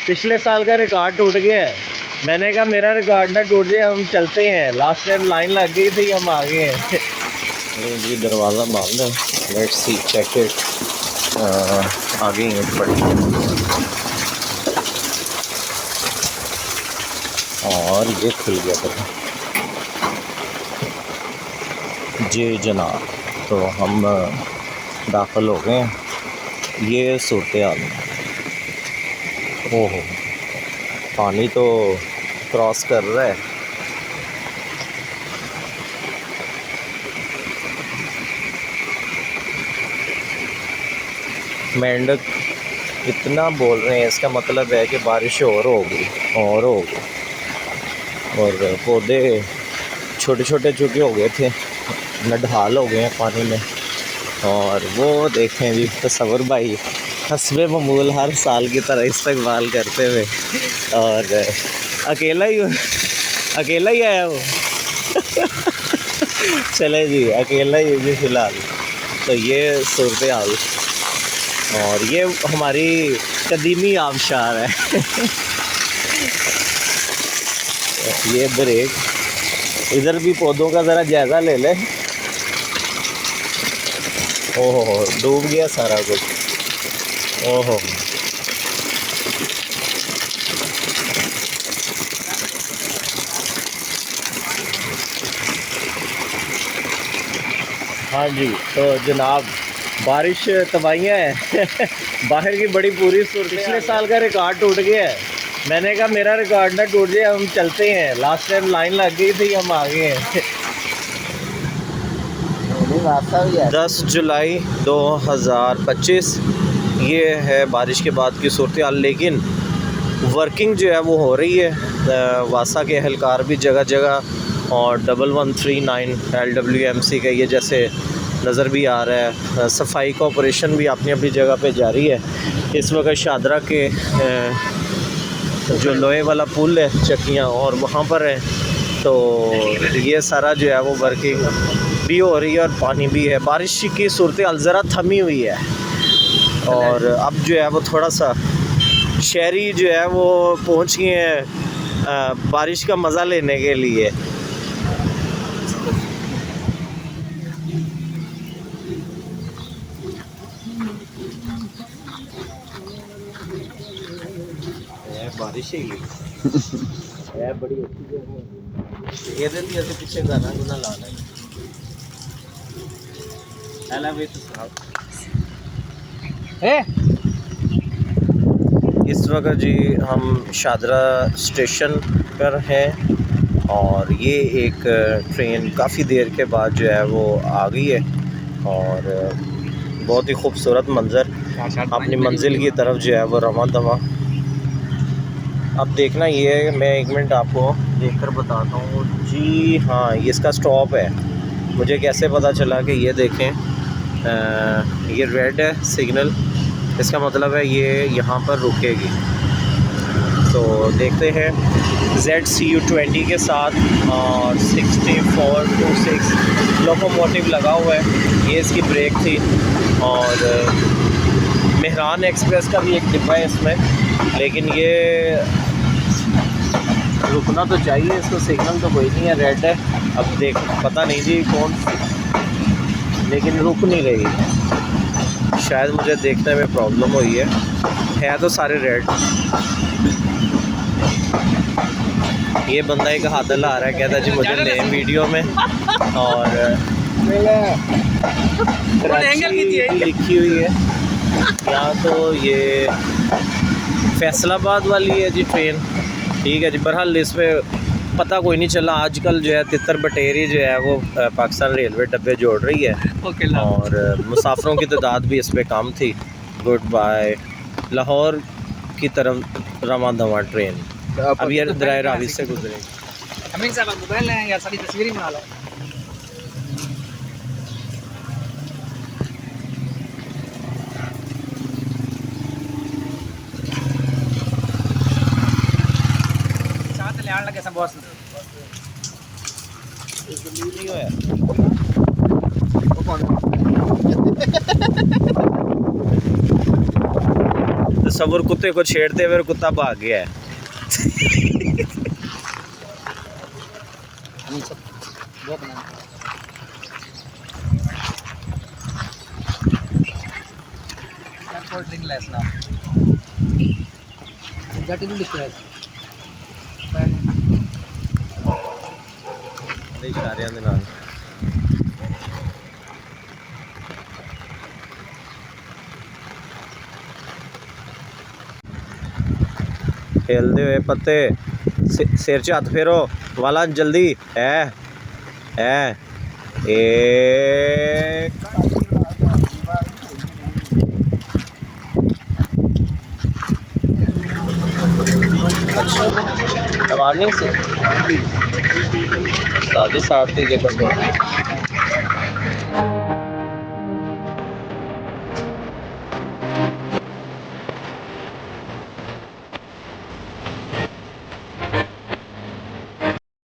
पिछले साल का रिकॉर्ड टूट गया है। मैंने कहा मेरा रिकॉर्ड ना टूट जाए, हम चलते हैं। लास्ट टाइम लाइन लग गई थी, हम आ गए हैं। जी दरवाज़ा बंद है। Let's see check it. आगे ईंट पड़ी और ये खुल गया था। जी जनाब, तो हम दाखिल हो गए हैं। ये सूरत हाल है। ओहो, पानी तो क्रॉस कर रहा है। मेंढक इतना बोल रहे हैं, इसका मतलब है कि बारिश और होगी और होगी। और पौधे छोटे छोटे चुके हो गए थे, नढाल हो गए हैं पानी में। और वो देखें जी तस्वर भाई हस्बे ममूल हर साल की तरह इस्तेमाल करते हुए, और अकेला ही आया वो। चले जी, अकेला ही जी फ़िलहाल। तो ये सूरत हाल, और ये हमारी कदीमी आबशार है। ये ब्रेक, इधर भी पौधों का ज़रा जायज़ा ले ले। ओहो, डूब गया सारा कुछ। ओहो, हाँ जी। तो जनाब बारिश तबाहियाँ हैं। बाहर की बड़ी पूरी सूरत। पिछले साल का रिकॉर्ड टूट गया है। मैंने कहा मेरा रिकॉर्ड ना टूट जाए, हम चलते हैं। लास्ट टाइम लाइन लग गई थी, हम आ गए हैं। 10 जुलाई 2025 ये है बारिश के बाद की सूरत हाल। लेकिन वर्किंग जो है वो हो रही है। वासा के एहलकार भी जगह जगह, और 1139 LWMC का ये जैसे नज़र भी आ रहा है। सफाई का ऑपरेशन भी अपनी अपनी जगह पे जारी है। इस वक्त शादरा के जो लोहे वाला पुल है चक्कियाँ, और वहाँ पर है। तो ये सारा जो है वो वर्किंग भी हो रही है, और पानी भी है। बारिश की सूरत हाल ज़रा थमी हुई है, और अब जो है वो थोड़ा सा शहरी जो है वो पहुँच गए हैं बारिश का मज़ा लेने के लिए। बारिश ही है बड़ी अच्छी। ये पीछे गाना गुना लाना है। इस वक्त जी हम शादरा स्टेशन पर हैं, और ये एक ट्रेन काफ़ी देर के बाद जो है वो आ गई है, और बहुत ही खूबसूरत मंज़र अपनी मंजिल की तरफ जो है वो रवां दवा। अब देखना ये है, मैं 1 मिनट आपको देखकर बताता हूँ जी। हाँ, ये इसका स्टॉप है। मुझे कैसे पता चला कि ये देखें, ये रेड है सिग्नल, इसका मतलब है ये यहाँ पर रुकेगी। तो देखते हैं। ZCU20 के साथ और 6426 लोकोमोटिव लगा हुआ है। ये इसकी ब्रेक थी, और मेहरान एक्सप्रेस का भी एक डिब्बा है इसमें, लेकिन ये रुकना तो चाहिए। इसको सिग्नल तो कोई नहीं है, रेड है। अब देख पता नहीं जी कौन, लेकिन रुक नहीं रही। शायद मुझे देखने में प्रॉब्लम हुई है तो सारे रेड। ये बंदा एक हाथ ला रहा है, कहता है जी मुझे ले वीडियो में, और लिखी हुई है यहाँ। तो ये फैसलाबाद वाली है जी ट्रेन, ठीक है जी। बहरहाल इस पर पता कोई नहीं चला। आजकल जो है तितर बटेरी जो है वो पाकिस्तान रेलवे डब्बे जोड़ रही है, और मुसाफिरों की तादाद भी इस पर कम थी। Good bye. लाहौर की तरफ रवां दवा ट्रेन अब ये दराय रावी से गुजरेगी। अमीन साहब मोबाइल लें या सारी तस्वीरें बना लो। साथ ले आने लगे सब बॉस नहीं होया तसव्वुर कुत्ते को छेड़ते हुए कुत्ता भाग गया है। नहीं सब बहुत बना कोल्ड ड्रिंक लेस ना that is different इशारियां दे नाल खेलते हुए पत्ते सिर च हथ फेरो वाला जल्दी है एक मॉर्निंग से साढ़े 7 के